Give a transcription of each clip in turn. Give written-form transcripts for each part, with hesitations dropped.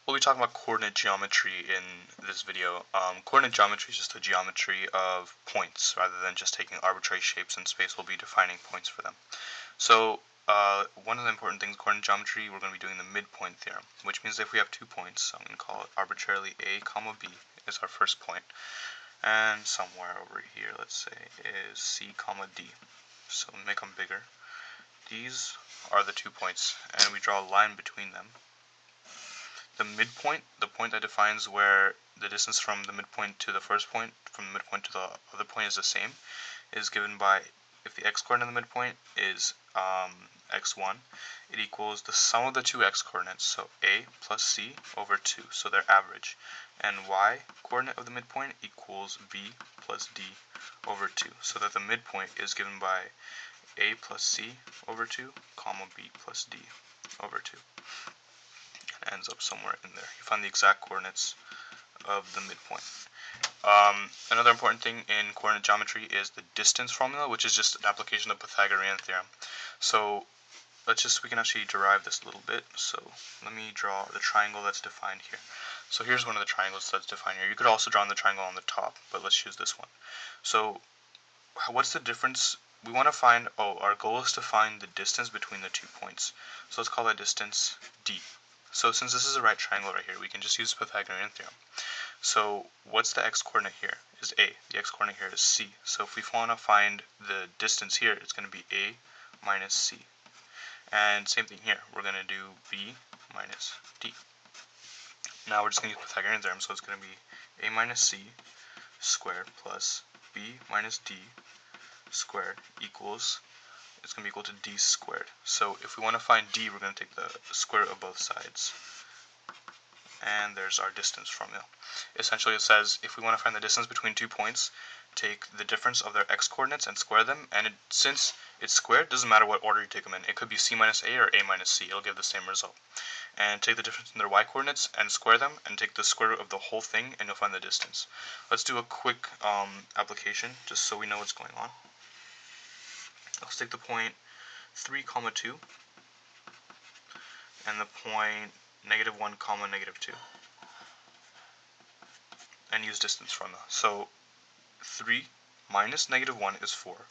We'll be talking about coordinate geometry in this video. Coordinate geometry is just a geometry of points rather than just taking arbitrary shapes in space. We'll be defining points for them. So one of the important things in coordinate geometry, we're going to be doing the midpoint theorem, which means if we have 2 points, I'm going to call it arbitrarily A comma B is our first point, and somewhere over here, let's say, is C comma D. So make them bigger. These are the 2 points, and we draw a line between them. The midpoint, the point that defines where the distance from the midpoint to the first point, from the midpoint to the other point is the same, is given by, if the x-coordinate of the midpoint is x1, it equals the sum of the 2 x-coordinates, so a plus c over 2, so their average. And y-coordinate of the midpoint equals b plus d over 2, so that the midpoint is given by a plus c over 2, comma b plus d over 2. It ends up somewhere in there. You find the exact coordinates of the midpoint. Another important thing in coordinate geometry is the distance formula, which is just an application of Pythagorean theorem. So we can actually derive this a little bit. So let me draw the triangle that's defined here. So here's one of the triangles that's defined here. You could also draw the triangle on the top, but let's use this one. So what's the difference? We want to find, our goal is to find the distance between the 2 points. So let's call that distance d. So since this is a right triangle right here, we can just use Pythagorean theorem. So what's the x-coordinate here? Is a. The x-coordinate here is c. So if we want to find the distance here, it's going to be a minus c. And same thing here. We're going to do b minus d. Now we're just going to use Pythagorean theorem, so it's going to be a minus c squared plus b minus d squared equals, it's going to be equal to d squared. So if we want to find d, we're going to take the square root of both sides. And there's our distance formula. Essentially it says if we want to find the distance between 2 points, take the difference of their x-coordinates and square them, and since it's squared, it doesn't matter what order you take them in. It could be c minus a or a minus c, it'll give the same result. And take the difference in their y-coordinates and square them, and take the square root of the whole thing, and you'll find the distance. Let's do a quick application, just so we know what's going on. Let's take the point 3, 2, and the point -1, -2, and use distance formula. So 3 minus -1 is 4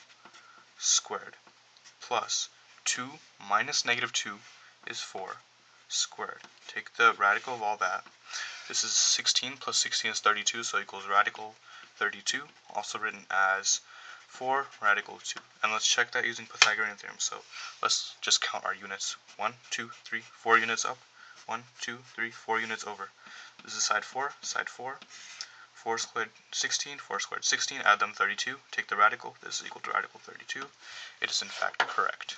squared, plus 2 minus -2 is 4 squared. Take the radical of all that. This is 16 plus 16 is 32, so equals radical 32, also written as 4 radical 2. And let's check that using Pythagorean theorem. So let's just count our units. 1, 2, 3, 4 units up. 1, 2, 3, 4 units over. This is side 4, side 4. 4 squared 16, 4 squared 16, add them 32, take the radical, this is equal to radical 32. It is in fact correct.